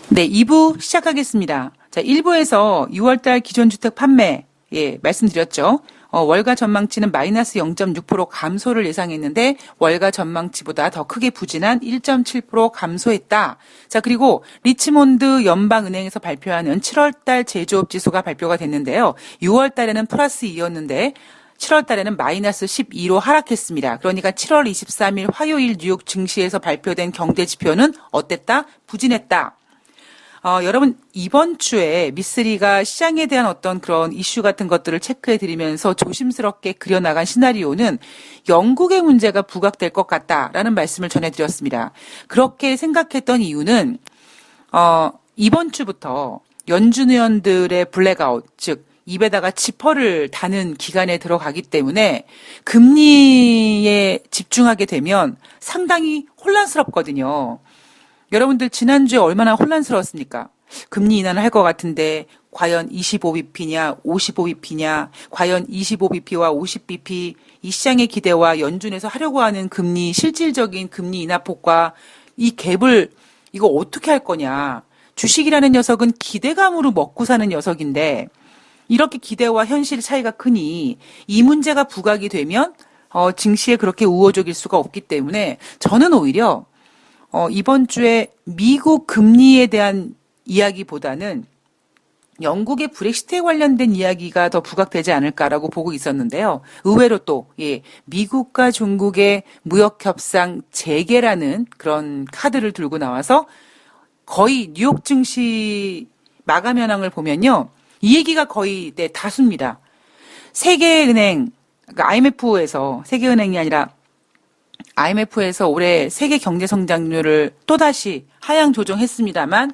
네, 2부 시작하겠습니다. 자, 1부에서 6월달 기존주택 판매, 말씀드렸죠. 월가 전망치는 마이너스 0.6% 감소를 예상했는데 월가 전망치보다 더 크게 부진한 1.7% 감소했다. 자, 그리고 리치몬드 연방은행에서 발표하는 7월달 제조업 지수가 발표가 됐는데요. 6월달에는 플러스 2였는데 7월달에는 마이너스 12로 하락했습니다. 그러니까 7월 23일 화요일 뉴욕 증시에서 발표된 경제 지표는 어땠다? 부진했다. 여러분 이번 주에 미쓰리가 시장에 대한 어떤 그런 이슈 같은 것들을 체크해 드리면서 조심스럽게 그려나간 시나리오는 영국의 문제가 부각될 것 같다라는 말씀을 전해드렸습니다. 그렇게 생각했던 이유는 이번 주부터 연준 의원들의 블랙아웃, 즉 입에다가 지퍼를 다는 기간에 들어가기 때문에 금리에 집중하게 되면 상당히 혼란스럽거든요. 여러분들 지난주에 얼마나 혼란스러웠습니까? 금리 인하를 할 것 같은데 과연 25bp냐 55bp냐 과연 25bp와 50bp 이 시장의 기대와 연준에서 하려고 하는 금리 실질적인 금리 인하폭과 이 갭을 이거 어떻게 할 거냐. 주식이라는 녀석은 기대감으로 먹고 사는 녀석인데 이렇게 기대와 현실 차이가 크니 이 문제가 부각이 되면 증시에 그렇게 우호적일 수가 없기 때문에 저는 오히려 이번 주에 미국 금리에 대한 이야기보다는 영국의 브렉시트에 관련된 이야기가 더 부각되지 않을까라고 보고 있었는데요. 의외로 또 미국과 중국의 무역협상 재개라는 그런 카드를 들고 나와서 거의 뉴욕 증시 마감 현황을 보면요. 이 얘기가 거의 다수입니다. 세계은행, 그러니까 IMF에서 세계은행이 아니라 IMF에서 올해 세계 경제 성장률을 또다시 하향 조정했습니다만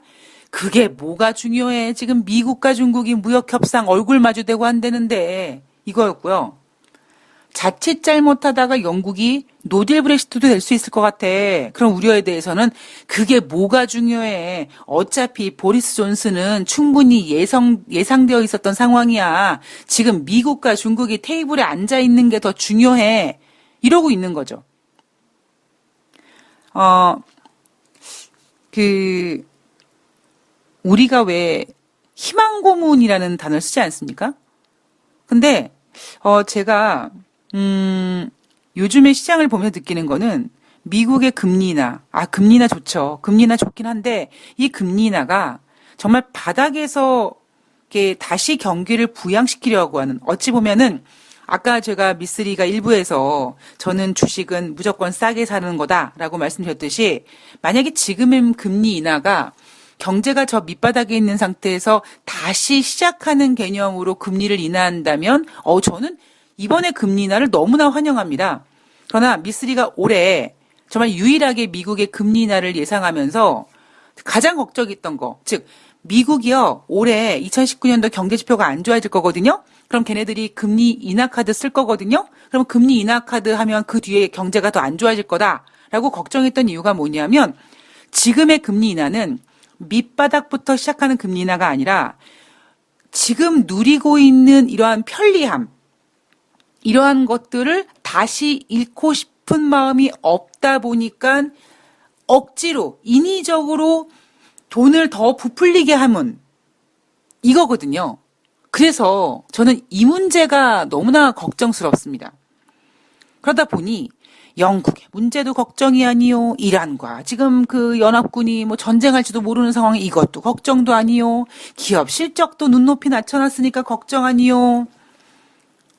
그게 뭐가 중요해. 지금 미국과 중국이 무역 협상 얼굴 마주대고 한다는데 이거였고요. 자칫 잘못하다가 영국이 노딜 브렉시트도 될 수 있을 것 같아. 그런 우려에 대해서는 그게 뭐가 중요해. 어차피 보리스 존슨은 충분히 예상되어 있었던 상황이야. 지금 미국과 중국이 테이블에 앉아 있는 게 더 중요해. 이러고 있는 거죠. 우리가 왜 희망 고문이라는 단어를 쓰지 않습니까? 근데, 제가, 요즘에 시장을 보면서 느끼는 거는 미국의 금리 인하, 금리 인하 좋죠. 금리 인하 좋긴 한데 이 금리 인하가 정말 바닥에서 이렇게 다시 경기를 부양시키려고 하는 어찌 보면은 아까 제가 미쓰리가 일부에서 저는 주식은 무조건 싸게 사는 거다라고 말씀드렸듯이 만약에 지금의 금리 인하가 경제가 저 밑바닥에 있는 상태에서 다시 시작하는 개념으로 금리를 인하한다면 저는 이번에 금리 인하를 너무나 환영합니다. 그러나 미쓰리가 올해 정말 유일하게 미국의 금리 인하를 예상하면서 가장 걱정했던 거, 즉 미국이요 올해 2019년도 경제 지표가 안 좋아질 거거든요. 그럼 걔네들이 금리 인하 카드 쓸 거거든요. 그럼 금리 인하 카드 하면 그 뒤에 경제가 더 안 좋아질 거다라고 걱정했던 이유가 뭐냐면 지금의 금리 인하는 밑바닥부터 시작하는 금리 인하가 아니라 지금 누리고 있는 이러한 편리함, 이러한 것들을 다시 잃고 싶은 마음이 없다 보니까 억지로 인위적으로 돈을 더 부풀리게 하면 이거거든요. 그래서 저는 이 문제가 너무나 걱정스럽습니다. 그러다 보니 영국의 문제도 걱정이 아니요. 이란과 지금 그 연합군이 뭐 전쟁할지도 모르는 상황에 이것도 걱정도 아니요. 기업 실적도 눈높이 낮춰놨으니까 걱정 아니요.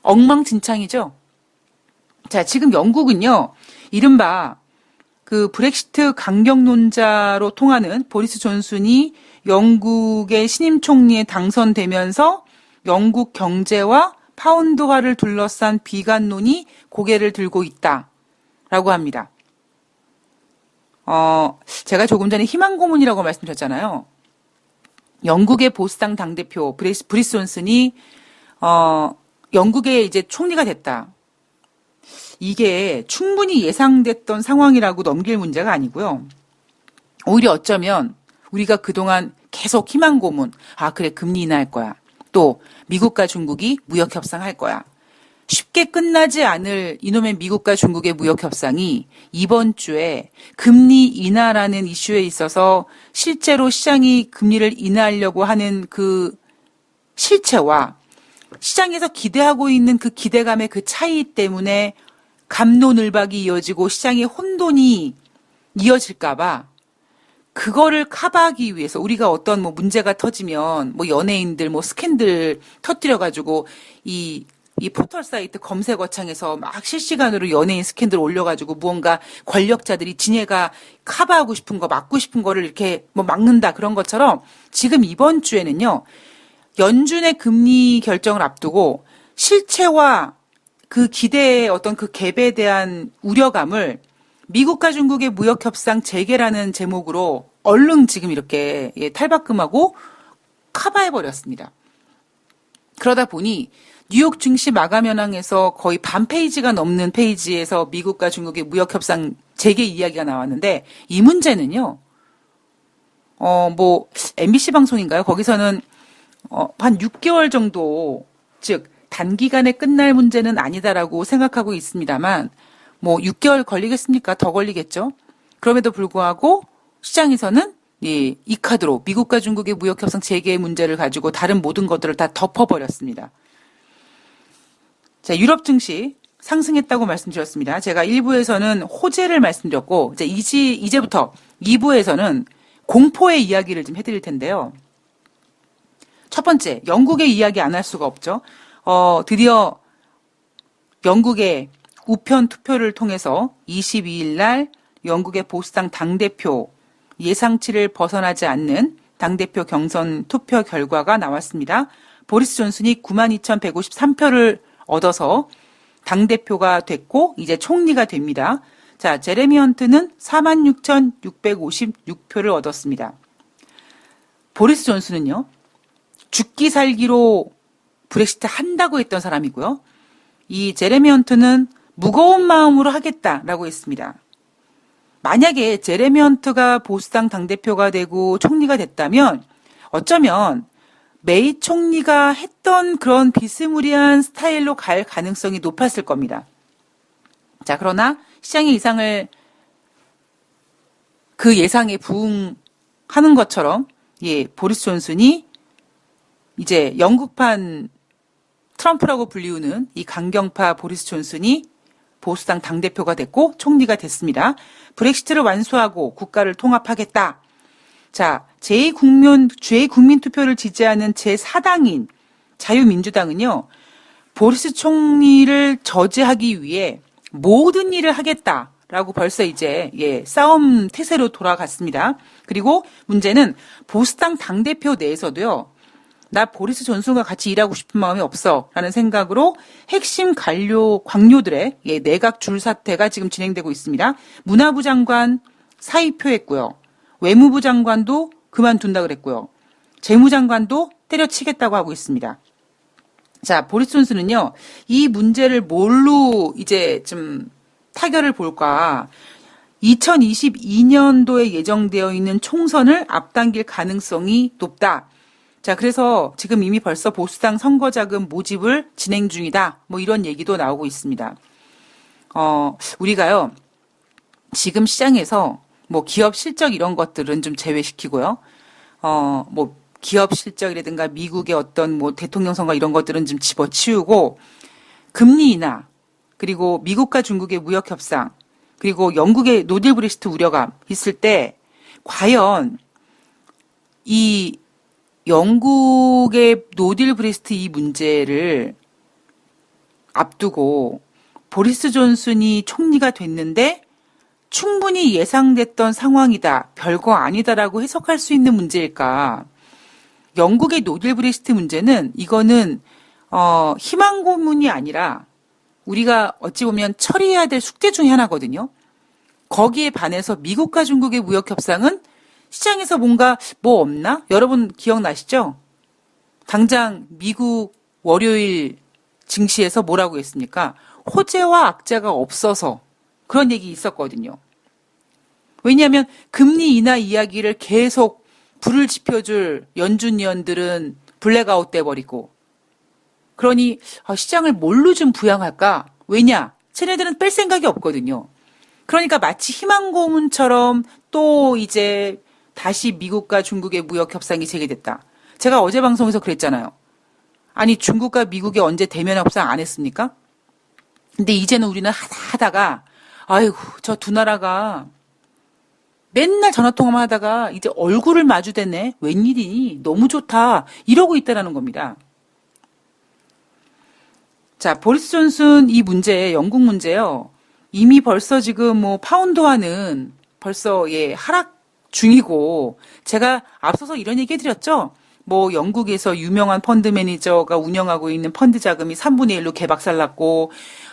엉망진창이죠. 자, 지금 영국은요. 이른바 그 브렉시트 강경론자로 통하는 보리스 존슨이 영국의 신임 총리에 당선되면서 영국 경제와 파운드화를 둘러싼 비관론이 고개를 들고 있다라고 합니다. 제가 조금 전에 희망 고문이라고 말씀드렸잖아요. 영국의 보수당 당대표 브리스 존슨이 영국의 이제 총리가 됐다. 이게 충분히 예상됐던 상황이라고 넘길 문제가 아니고요. 오히려 어쩌면 우리가 그동안 계속 희망 고문, 그래 금리 인하할 거야. 또 미국과 중국이 무역 협상할 거야. 쉽게 끝나지 않을 이놈의 미국과 중국의 무역 협상이 이번 주에 금리 인하라는 이슈에 있어서 실제로 시장이 금리를 인하하려고 하는 그 실체와 시장에서 기대하고 있는 그 기대감의 그 차이 때문에 갑론을박이 이어지고 시장의 혼돈이 이어질까봐 그거를 커버하기 위해서 우리가 어떤 뭐 문제가 터지면 뭐 연예인들 뭐 스캔들 터뜨려가지고 이 포털 사이트 검색어창에서 막 실시간으로 연예인 스캔들 올려가지고 무언가 권력자들이 지네가 커버하고 싶은 거 막고 싶은 거를 이렇게 뭐 막는다 그런 것처럼 지금 이번 주에는요 연준의 금리 결정을 앞두고 실체와 그 기대의 어떤 그 갭에 대한 우려감을 미국과 중국의 무역협상 재개라는 제목으로 얼른 지금 이렇게 탈바꿈하고 커버해버렸습니다. 그러다 보니 뉴욕 증시 마감 현황에서 거의 반 페이지가 넘는 페이지에서 미국과 중국의 무역협상 재개 이야기가 나왔는데 이 문제는요, MBC 방송인가요? 거기서는 한 6개월 정도, 즉 단기간에 끝날 문제는 아니다라고 생각하고 있습니다만 뭐 6개월 걸리겠습니까? 더 걸리겠죠. 그럼에도 불구하고 시장에서는 이 카드로 미국과 중국의 무역협상 재개의 문제를 가지고 다른 모든 것들을 다 덮어버렸습니다. 자, 유럽 증시 상승했다고 말씀드렸습니다. 제가 1부에서는 호재를 말씀드렸고 이제부터 2부에서는 공포의 이야기를 좀 해드릴 텐데요. 첫 번째, 영국의 이야기 안 할 수가 없죠. 드디어 영국의 우편 투표를 통해서 22일 날 영국의 보수당 당대표 예상치를 벗어나지 않는 당대표 경선 투표 결과가 나왔습니다. 보리스 존슨이 92,153표를 얻어서 당대표가 됐고 이제 총리가 됩니다. 자, 제레미 헌트는 46,656표를 얻었습니다. 보리스 존슨은요. 죽기 살기로 브렉시트 한다고 했던 사람이고요. 이 제레미 헌트는 무거운 마음으로 하겠다라고 했습니다. 만약에 제레미 헌트가 보수당 당대표가 되고 총리가 됐다면 어쩌면 메이 총리가 했던 그런 비스무리한 스타일로 갈 가능성이 높았을 겁니다. 자, 그러나 시장의 그 예상에 부응하는 것처럼 보리스 존슨이 이제 영국판 트럼프라고 불리우는 이 강경파 보리스 존슨이 보수당 당대표가 됐고 총리가 됐습니다. 브렉시트를 완수하고 국가를 통합하겠다. 자, 제2국민 투표를 지지하는 제4당인 자유민주당은요. 보리스 총리를 저지하기 위해 모든 일을 하겠다라고 벌써 이제 싸움 태세로 돌아갔습니다. 그리고 문제는 보수당 당대표 내에서도요. 나 보리스 존슨과 같이 일하고 싶은 마음이 없어 라는 생각으로 핵심 관료들의 내각 줄사태가 지금 진행되고 있습니다. 문화부 장관 사의표했고요. 외무부 장관도 그만둔다 그랬고요. 재무장관도 때려치겠다고 하고 있습니다. 자, 보리스 존슨은요. 이 문제를 뭘로 이제 좀 타결을 볼까? 2022년도에 예정되어 있는 총선을 앞당길 가능성이 높다. 자, 그래서 지금 이미 벌써 보수당 선거자금 모집을 진행 중이다. 뭐 이런 얘기도 나오고 있습니다. 우리가요, 지금 시장에서 뭐 기업 실적 이런 것들은 좀 제외시키고요. 뭐 기업 실적이라든가 미국의 어떤 뭐 대통령 선거 이런 것들은 좀 집어치우고 금리 인하, 그리고 미국과 중국의 무역 협상, 그리고 영국의 노딜 브렉시트 우려가 있을 때 과연 이 영국의 노딜 브렉시트 이 문제를 앞두고 보리스 존슨이 총리가 됐는데 충분히 예상됐던 상황이다, 별거 아니다라고 해석할 수 있는 문제일까? 영국의 노딜 브렉시트 문제는 이거는 희망 고문이 아니라 우리가 어찌 보면 처리해야 될 숙제 중에 하나거든요. 거기에 반해서 미국과 중국의 무역 협상은 시장에서 뭔가 뭐 없나? 여러분 기억나시죠? 당장 미국 월요일 증시에서 뭐라고 했습니까? 호재와 악재가 없어서 그런 얘기 있었거든요. 왜냐하면 금리 인하 이야기를 계속 불을 지펴줄 연준 위원들은 블랙아웃 돼버리고 그러니 시장을 뭘로 좀 부양할까? 왜냐? 쟤네들은 뺄 생각이 없거든요. 그러니까 마치 희망 고문처럼 또 이제 다시 미국과 중국의 무역 협상이 재개됐다. 제가 어제 방송에서 그랬잖아요. 아니 중국과 미국이 언제 대면 협상 안 했습니까? 근데 이제는 우리는 하다가 아이고 저 두 나라가 맨날 전화통화만 하다가 이제 얼굴을 마주대네. 웬일이니? 너무 좋다. 이러고 있다라는 겁니다. 자, 보리스 존슨 이 문제, 영국 문제요. 이미 벌써 지금 뭐 파운드화는 벌써 하락 중이고 제가 앞서서 이런 얘기 해드렸죠. 뭐 영국에서 유명한 펀드 매니저가 운영하고 있는 펀드 자금이 3분의 1로 개박살났고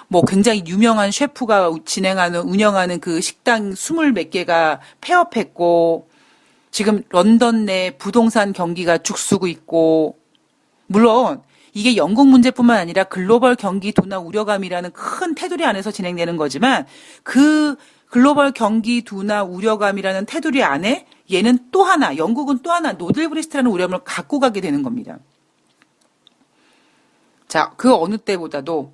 뭐 굉장히 유명한 셰프가 운영하는 그 식당 20몇 개가 폐업했고 지금 런던 내 부동산 경기가 죽쓰고 있고 물론 이게 영국 문제뿐만 아니라 글로벌 경기 둔화 우려감이라는 큰 테두리 안에서 진행되는 거지만 그 글로벌 경기 둔화 우려감이라는 테두리 안에 얘는 또 하나, 영국은 또 하나 노들 브렉시트라는 우려감을 갖고 가게 되는 겁니다. 자, 그 어느 때보다도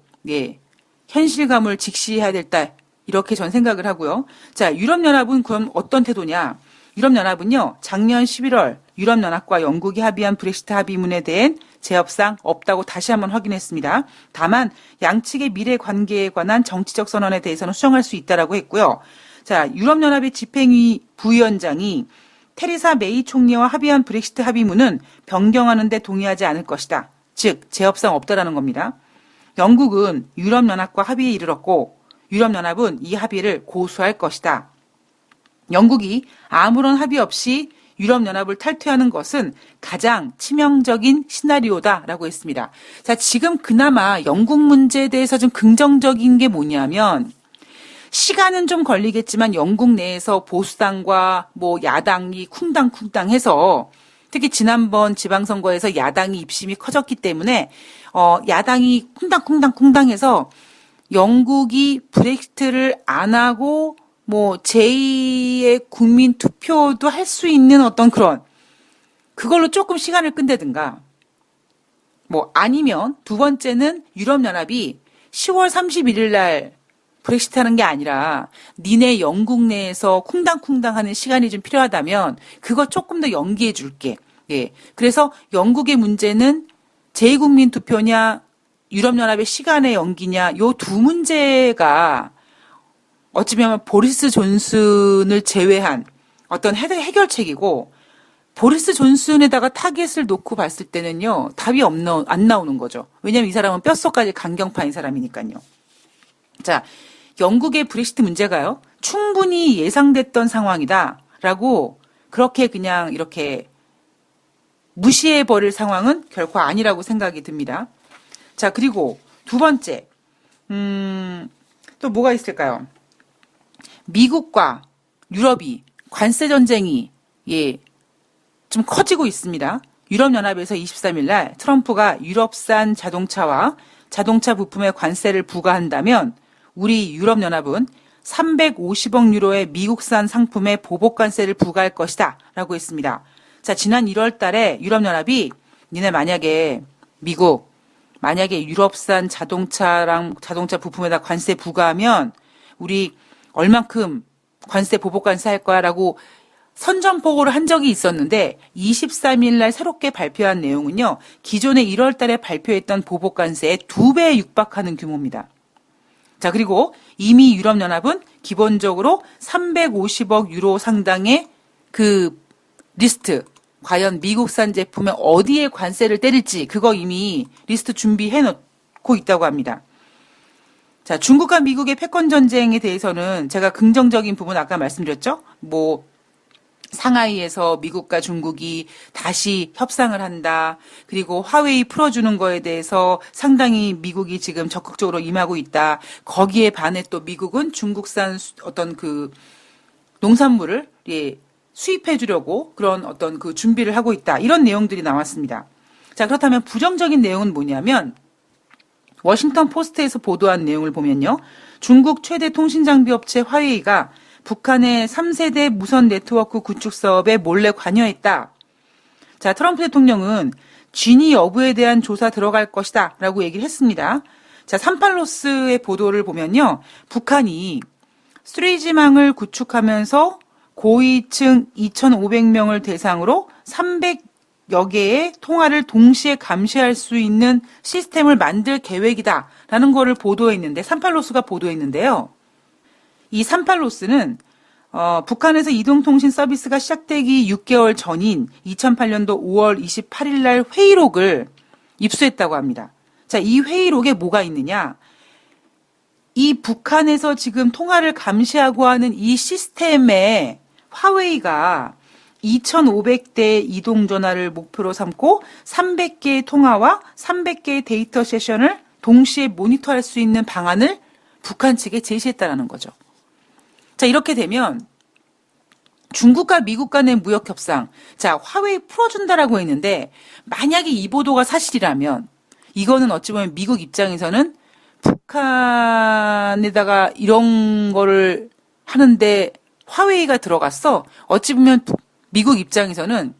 현실감을 직시해야 될 때 이렇게 전 생각을 하고요. 자, 유럽연합은 그럼 어떤 태도냐? 유럽연합은요, 작년 11월 유럽연합과 영국이 합의한 브렉시트 합의문에 대한 재협상 없다고 다시 한번 확인했습니다. 다만 양측의 미래 관계에 관한 정치적 선언에 대해서는 수정할 수 있다라고 했고요. 자, 유럽연합의 집행위 부위원장이 테레사 메이 총리와 합의한 브렉시트 합의문은 변경하는 데 동의하지 않을 것이다. 즉, 재협상 없다라는 겁니다. 영국은 유럽연합과 합의에 이르렀고 유럽연합은 이 합의를 고수할 것이다. 영국이 아무런 합의 없이 유럽연합을 탈퇴하는 것은 가장 치명적인 시나리오다라고 했습니다. 자, 지금 그나마 영국 문제에 대해서 좀 긍정적인 게 뭐냐면 시간은 좀 걸리겠지만 영국 내에서 보수당과 뭐 야당이 쿵당쿵당 해서 특히 지난번 지방선거에서 야당이 입심이 커졌기 때문에 야당이 쿵당쿵당 해서 영국이 브렉시트를 안 하고 뭐 제2의 국민 투표도 할 수 있는 어떤 그걸로 조금 시간을 끈다든가 뭐 아니면 두 번째는 유럽연합이 10월 31일 날 브렉시트 하는 게 아니라 니네 영국 내에서 쿵당쿵당 하는 시간이 좀 필요하다면 그거 조금 더 연기해 줄게. 그래서 영국의 문제는 제2국민 투표냐 유럽연합의 시간의 연기냐 요 두 문제가 어찌 보면 보리스 존슨을 제외한 어떤 해결책이고 보리스 존슨에다가 타겟을 놓고 봤을 때는요. 답이 안 나오는 거죠. 왜냐하면 이 사람은 뼛속까지 강경파인 사람이니까요. 자, 영국의 브렉시트 문제가요. 충분히 예상됐던 상황이다라고 그렇게 그냥 이렇게 무시해버릴 상황은 결코 아니라고 생각이 듭니다. 자, 그리고 두 번째 또 뭐가 있을까요? 미국과 유럽이 관세 전쟁이 좀 커지고 있습니다. 유럽연합에서 23일 날 트럼프가 유럽산 자동차와 자동차 부품에 관세를 부과한다면 우리 유럽연합은 350억 유로의 미국산 상품에 보복 관세를 부과할 것이다 라고 했습니다. 자, 지난 1월 달에 유럽연합이 니네 만약에 유럽산 자동차랑 자동차 부품에다 관세 부과하면 우리 얼만큼 관세 보복 관세 할 거야라고 선전포고를 한 적이 있었는데 23일 날 새롭게 발표한 내용은요. 기존에 1월 달에 발표했던 보복 관세의 2배에 육박하는 규모입니다. 자, 그리고 이미 유럽연합은 기본적으로 350억 유로 상당의 그 리스트 과연 미국산 제품에 어디에 관세를 때릴지 그거 이미 리스트 준비해 놓고 있다고 합니다. 자, 중국과 미국의 패권 전쟁에 대해서는 제가 긍정적인 부분 아까 말씀드렸죠? 뭐 상하이에서 미국과 중국이 다시 협상을 한다. 그리고 화웨이 풀어주는 거에 대해서 상당히 미국이 지금 적극적으로 임하고 있다. 거기에 반해 또 미국은 중국산 어떤 그 농산물을 수입해 주려고 그런 어떤 그 준비를 하고 있다. 이런 내용들이 나왔습니다. 자, 그렇다면 부정적인 내용은 뭐냐면 워싱턴 포스트에서 보도한 내용을 보면요. 중국 최대 통신장비 업체 화웨이가 북한의 3세대 무선 네트워크 구축 사업에 몰래 관여했다. 자, 트럼프 대통령은 진위 여부에 대한 조사 들어갈 것이다 라고 얘기를 했습니다. 자, 38노스의 보도를 보면요. 북한이 3G망을 구축하면서 고위층 2,500명을 대상으로 300여 개의 통화를 동시에 감시할 수 있는 시스템을 만들 계획이다라는 거를 보도했는데, 38노스가 보도했는데요. 이 38노스는 북한에서 이동통신 서비스가 시작되기 6개월 전인 2008년도 5월 28일 날 회의록을 입수했다고 합니다. 자, 이 회의록에 뭐가 있느냐? 이 북한에서 지금 통화를 감시하고 하는 이 시스템에 화웨이가 2,500대의 이동전화를 목표로 삼고 300개의 통화와 300개의 데이터 세션을 동시에 모니터할 수 있는 방안을 북한 측에 제시했다는 거죠. 자, 이렇게 되면 중국과 미국 간의 무역 협상, 자, 화웨이 풀어준다라고 했는데 만약에 이 보도가 사실이라면 이거는 어찌 보면 미국 입장에서는 북한에다가 이런 거를 하는데 화웨이가 들어갔어. 어찌 보면 미국 입장에서는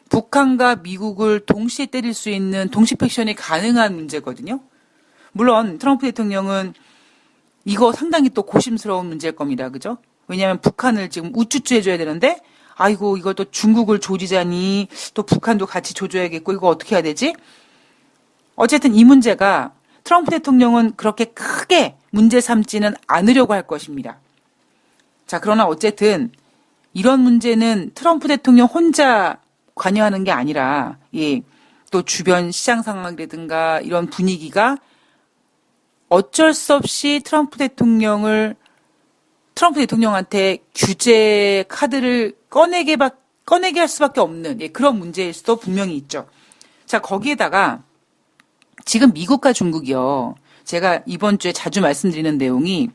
북한과 미국을 동시에 때릴 수 있는 동시팩션이 가능한 문제거든요. 물론 트럼프 대통령은 이거 상당히 또 고심스러운 문제일 겁니다. 그죠? 왜냐하면 북한을 지금 우쭈쭈 해줘야 되는데 아이고 이걸 또 중국을 조지자니 또 북한도 같이 조져야겠고 이거 어떻게 해야 되지? 어쨌든 이 문제가 트럼프 대통령은 그렇게 크게 문제 삼지는 않으려고 할 것입니다. 자, 그러나 어쨌든 이런 문제는 트럼프 대통령 혼자 관여하는 게 아니라 또 주변 시장 상황이라든가 이런 분위기가 어쩔 수 없이 트럼프 대통령한테 규제 카드를 꺼내게 할 수밖에 없는 그런 문제일 수도 분명히 있죠. 자, 거기에다가 지금 미국과 중국이요. 제가 이번 주에 자주 말씀드리는 내용이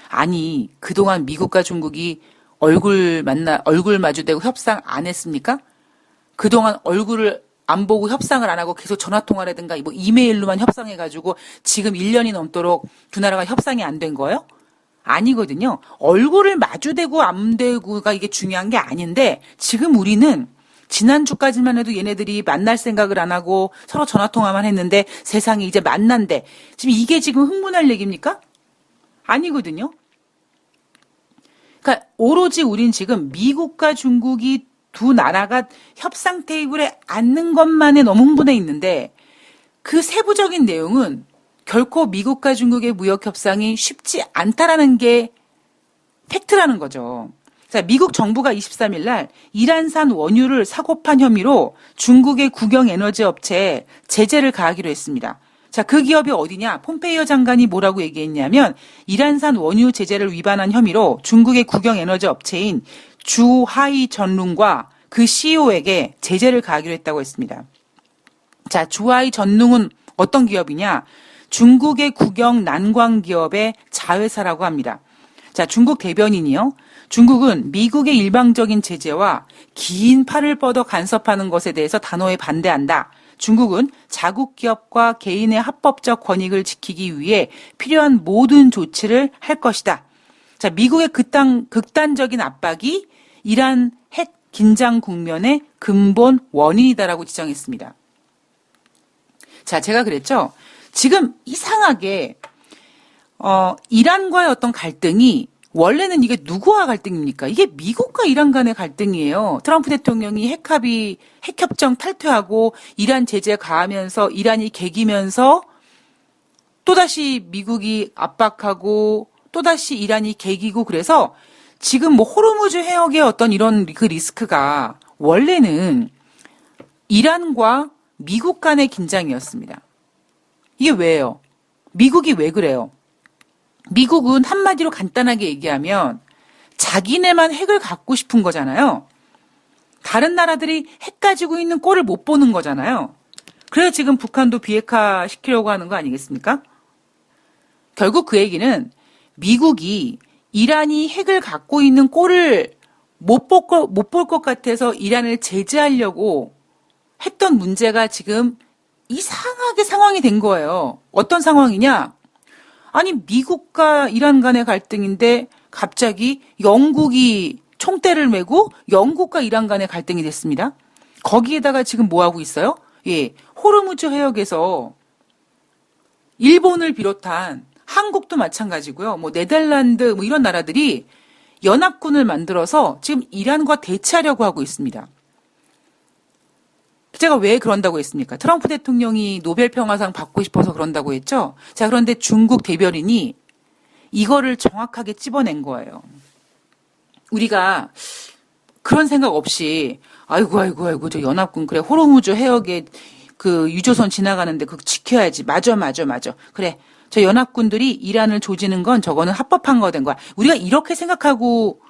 아니 그동안 미국과 중국이 얼굴 마주대고 협상 안 했습니까? 그동안 얼굴을 안 보고 협상을 안 하고 계속 전화통화라든가 뭐 이메일로만 협상해가지고 지금 1년이 넘도록 두 나라가 협상이 안 된 거예요? 아니거든요. 얼굴을 마주대고 안 대고가 이게 중요한 게 아닌데 지금 우리는 지난주까지만 해도 얘네들이 만날 생각을 안 하고 서로 전화통화만 했는데 세상에 이제 만난대. 지금 이게 지금 흥분할 얘기입니까? 아니거든요. 그러니까 오로지 우린 지금 미국과 중국이 두 나라가 협상 테이블에 앉는 것만에 너무 흥분해 있는데 그 세부적인 내용은 결코 미국과 중국의 무역 협상이 쉽지 않다라는 게 팩트라는 거죠. 자, 미국 정부가 23일 날 이란산 원유를 사고 판 혐의로 중국의 국영 에너지 업체에 제재를 가하기로 했습니다. 자, 그 기업이 어디냐? 폼페이오 장관이 뭐라고 얘기했냐면 이란산 원유 제재를 위반한 혐의로 중국의 국영 에너지 업체인 주하이 전룽과 그 CEO에게 제재를 가하기로 했다고 했습니다. 자, 주하이 전룽은 어떤 기업이냐? 중국의 국영 난광 기업의 자회사라고 합니다. 자, 중국 대변인이요. 중국은 미국의 일방적인 제재와 긴 팔을 뻗어 간섭하는 것에 대해서 단호히 반대한다. 중국은 자국 기업과 개인의 합법적 권익을 지키기 위해 필요한 모든 조치를 할 것이다. 자, 미국의 극단적인 압박이 이란 핵 긴장 국면의 근본 원인이다라고 지정했습니다. 자, 제가 그랬죠. 지금 이상하게 이란과의 어떤 갈등이 원래는 이게 누구와 갈등입니까? 이게 미국과 이란 간의 갈등이에요. 트럼프 대통령이 핵협정 탈퇴하고 이란 제재 가하면서 이란이 개기면서 또다시 미국이 압박하고 또다시 이란이 개기고 그래서 지금 뭐 호르무즈 해역의 어떤 이런 그 리스크가 원래는 이란과 미국 간의 긴장이었습니다. 이게 왜요? 미국이 왜 그래요? 미국은 한마디로 간단하게 얘기하면 자기네만 핵을 갖고 싶은 거잖아요. 다른 나라들이 핵 가지고 있는 꼴을 못 보는 거잖아요. 그래서 지금 북한도 비핵화 시키려고 하는 거 아니겠습니까? 결국 그 얘기는 미국이 이란이 핵을 갖고 있는 꼴을 못 볼 것 같아서 이란을 제재하려고 했던 문제가 지금 이상하게 상황이 된 거예요. 어떤 상황이냐? 아니 미국과 이란 간의 갈등인데 갑자기 영국이 총대를 메고 영국과 이란 간의 갈등이 됐습니다. 거기에다가 지금 뭐 하고 있어요? 호르무즈 해역에서 일본을 비롯한 한국도 마찬가지고요. 뭐 네덜란드 뭐 이런 나라들이 연합군을 만들어서 지금 이란과 대치하려고 하고 있습니다. 제가 왜 그런다고 했습니까? 트럼프 대통령이 노벨 평화상 받고 싶어서 그런다고 했죠? 자, 그런데 중국 대변인이 이거를 정확하게 찝어낸 거예요. 우리가 그런 생각 없이 아이고 저 연합군 그래 호르무즈 해역에 그 유조선 지나가는데 그거 지켜야지. 맞아. 그래. 저 연합군들이 이란을 조지는 건 저거는 합법한 거 된 거야. 우리가 이렇게 생각하고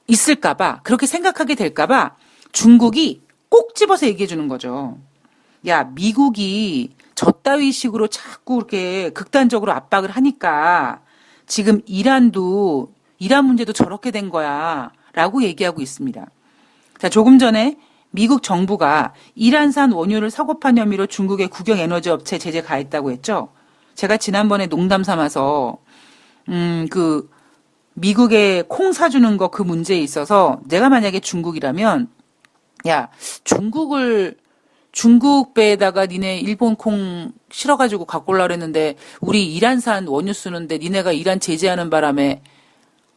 있을까봐, 그렇게 생각하게 될까봐 중국이 꼭 집어서 얘기해 주는 거죠. 야, 미국이 저 따위 식으로 자꾸 이렇게 극단적으로 압박을 하니까 지금 이란 문제도 저렇게 된 거야. 라고 얘기하고 있습니다. 자, 조금 전에 미국 정부가 이란산 원유를 사고판 혐의로 중국의 국영 에너지 업체 제재 가했다고 했죠. 제가 지난번에 농담 삼아서 그 미국에 콩 사주는 거 그 문제에 있어서 내가 만약에 중국이라면 야, 중국 배에다가 니네 일본 콩 실어가지고 갖고 올라 그랬는데 우리 이란산 원유 쓰는데 니네가 이란 제재하는 바람에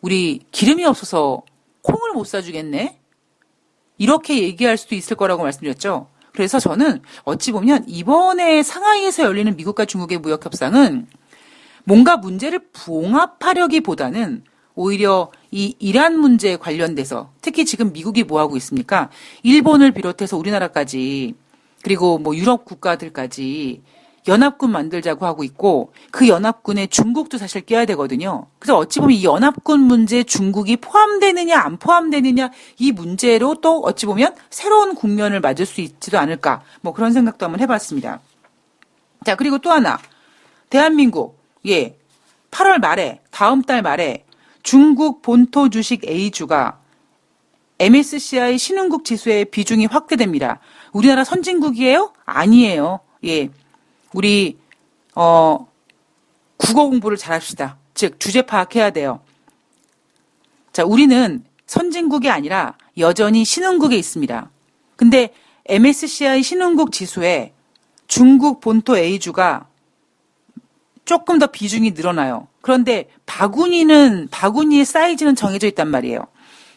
우리 기름이 없어서 콩을 못 사주겠네? 이렇게 얘기할 수도 있을 거라고 말씀드렸죠. 그래서 저는 어찌 보면 이번에 상하이에서 열리는 미국과 중국의 무역 협상은 뭔가 문제를 봉합하려기보다는 오히려 이 이란 문제에 관련돼서 특히 지금 미국이 뭐 하고 있습니까? 일본을 비롯해서 우리나라까지 그리고 뭐 유럽 국가들까지 연합군 만들자고 하고 있고 그 연합군에 중국도 사실 껴야 되거든요. 그래서 어찌 보면 이 연합군 문제에 중국이 포함되느냐 안 포함되느냐 이 문제로 또 어찌 보면 새로운 국면을 맞을 수 있지도 않을까 뭐 그런 생각도 한번 해봤습니다. 자, 그리고 또 하나 대한민국 8월 말에 다음 달 말에 중국 본토 주식 A주가 MSCI 신흥국 지수의 비중이 확대됩니다. 우리나라 선진국이에요? 아니에요. 우리 국어 공부를 잘합시다. 즉 주제 파악해야 돼요. 자, 우리는 선진국이 아니라 여전히 신흥국에 있습니다. 근데 MSCI 신흥국 지수에 중국 본토 A주가 조금 더 비중이 늘어나요. 그런데 바구니의 사이즈는 정해져 있단 말이에요.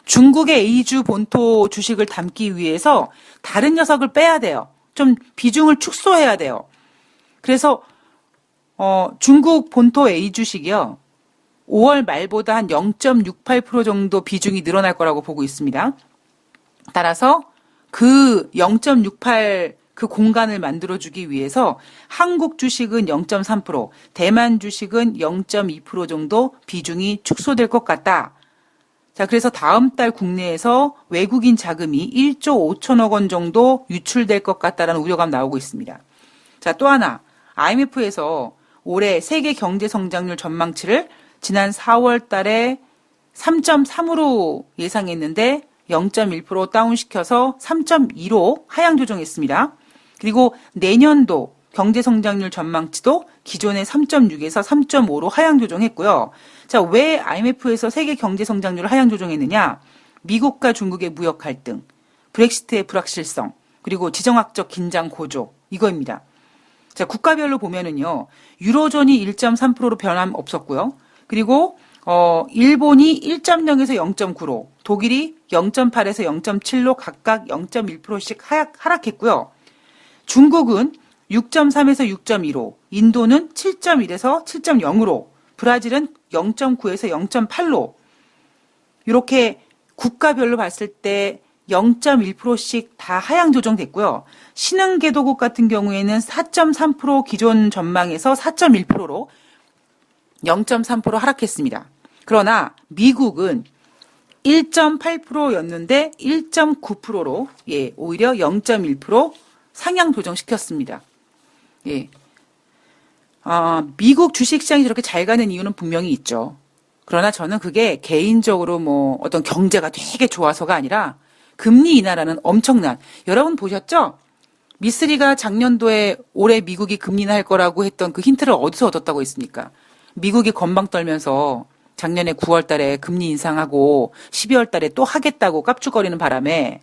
중국의 A주 본토 주식을 담기 위해서 다른 녀석을 빼야 돼요. 좀 비중을 축소해야 돼요. 그래서 중국 본토 A 주식이요. 5월 말보다 한 0.68% 정도 비중이 늘어날 거라고 보고 있습니다. 따라서 그 0.68 그 공간을 만들어주기 위해서 한국 주식은 0.3%, 대만 주식은 0.2% 정도 비중이 축소될 것 같다. 자, 그래서 다음 달 국내에서 외국인 자금이 1조 5천억 원 정도 유출될 것 같다라는 우려감 나오고 있습니다. 자, 또 하나. IMF에서 올해 세계 경제 성장률 전망치를 지난 4월 달에 3.3으로 예상했는데 0.1% 다운시켜서 3.2로 하향 조정했습니다. 그리고 내년도 경제 성장률 전망치도 기존의 3.6에서 3.5로 하향 조정했고요. 자, 왜 IMF에서 세계 경제 성장률을 하향 조정했느냐? 미국과 중국의 무역 갈등, 브렉시트의 불확실성, 그리고 지정학적 긴장 고조 이거입니다. 자, 국가별로 보면은요. 유로존이 1.3%로 변함 없었고요. 그리고 일본이 1.0에서 0.9로, 독일이 0.8에서 0.7로 각각 0.1%씩 하락했고요. 중국은 6.3에서 6.2로, 인도는 7.1에서 7.0으로, 브라질은 0.9에서 0.8로 이렇게 국가별로 봤을 때 0.1%씩 다 하향 조정됐고요. 신흥개도국 같은 경우에는 4.3% 기존 전망에서 4.1%로 0.3% 하락했습니다. 그러나 미국은 1.8%였는데 1.9%로 오히려 0.1% 상향 조정시켰습니다. 미국 주식시장이 저렇게 잘 가는 이유는 분명히 있죠. 그러나 저는 그게 개인적으로 뭐 어떤 경제가 되게 좋아서가 아니라 금리 인하라는 엄청난, 여러분 보셨죠? 미쓰리가 작년도에 올해 미국이 금리 인하할 거라고 했던 그 힌트를 어디서 얻었다고 했습니까? 미국이 건방 떨면서 작년에 9월 달에 금리 인상하고 12월 달에 또 하겠다고 깝죽거리는 바람에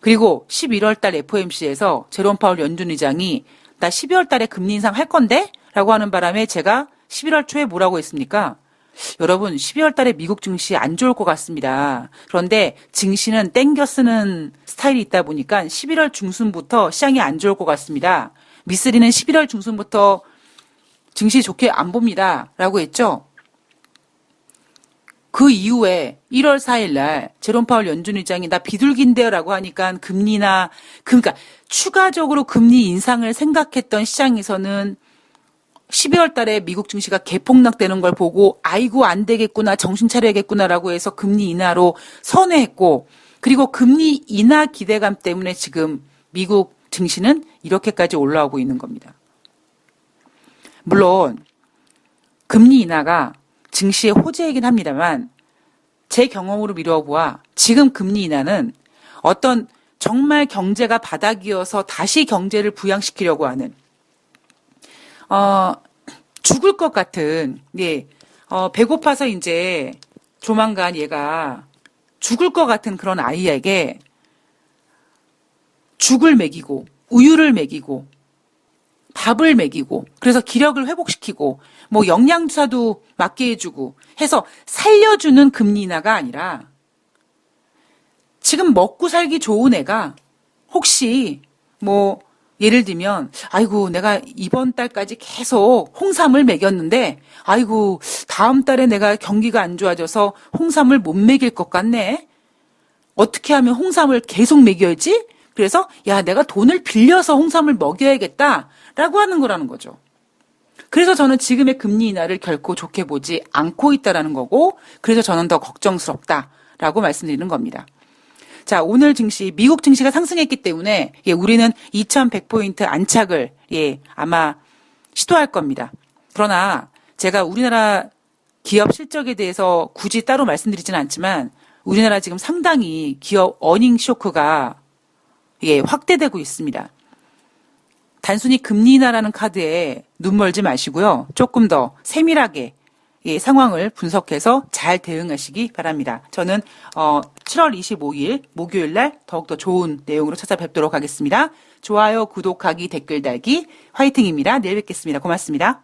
그리고 11월 달 FOMC에서 제롬 파월 연준 의장이 나 12월 달에 금리 인상 할 건데? 라고 하는 바람에 제가 11월 초에 뭐라고 했습니까? 여러분 12월 달에 미국 증시 안 좋을 것 같습니다. 그런데 증시는 땡겨 쓰는 스타일이 있다 보니까 11월 중순부터 시장이 안 좋을 것 같습니다. 미쓰리는 11월 중순부터 증시 좋게 안 봅니다. 라고 했죠. 그 이후에 1월 4일 날 제롬 파월 연준 의장이 나 비둘기인데요 라고 하니까 금리나 그러니까 추가적으로 금리 인상을 생각했던 시장에서는 12월 달에 미국 증시가 개폭락되는 걸 보고 아이고 안 되겠구나 정신 차려야겠구나라고 해서 금리 인하로 선회했고 그리고 금리 인하 기대감 때문에 지금 미국 증시는 이렇게까지 올라오고 있는 겁니다. 물론 금리 인하가 증시의 호재이긴 합니다만 제 경험으로 미뤄보아 지금 금리 인하는 어떤 정말 경제가 바닥이어서 다시 경제를 부양시키려고 하는 죽을 것 같은, 예, 배고파서 이제 조만간 얘가 죽을 것 같은 그런 아이에게 죽을 먹이고, 우유를 먹이고, 밥을 먹이고, 그래서 기력을 회복시키고, 뭐 영양주사도 맞게 해주고 해서 살려주는 금리 인하가 아니라 지금 먹고 살기 좋은 애가 혹시 뭐 예를 들면 아이고 내가 이번 달까지 계속 홍삼을 먹였는데 아이고 다음 달에 내가 경기가 안 좋아져서 홍삼을 못 먹일 것 같네. 어떻게 하면 홍삼을 계속 먹여야지? 그래서 야 내가 돈을 빌려서 홍삼을 먹여야겠다라고 하는 거라는 거죠. 그래서 저는 지금의 금리 인하를 결코 좋게 보지 않고 있다라는 거고 그래서 저는 더 걱정스럽다라고 말씀드리는 겁니다. 자, 오늘 증시, 미국 증시가 상승했기 때문에, 예, 우리는 2100포인트 안착을, 예, 아마 시도할 겁니다. 그러나 제가 우리나라 기업 실적에 대해서 굳이 따로 말씀드리지는 않지만, 우리나라 지금 상당히 기업 어닝 쇼크가, 예, 확대되고 있습니다. 단순히 금리 인하라는 카드에 눈 멀지 마시고요. 조금 더 세밀하게, 예, 상황을 분석해서 잘 대응하시기 바랍니다. 저는 7월 25일 목요일 날 더욱더 좋은 내용으로 찾아뵙도록 하겠습니다. 좋아요, 구독하기, 댓글 달기 화이팅입니다. 내일 뵙겠습니다. 고맙습니다.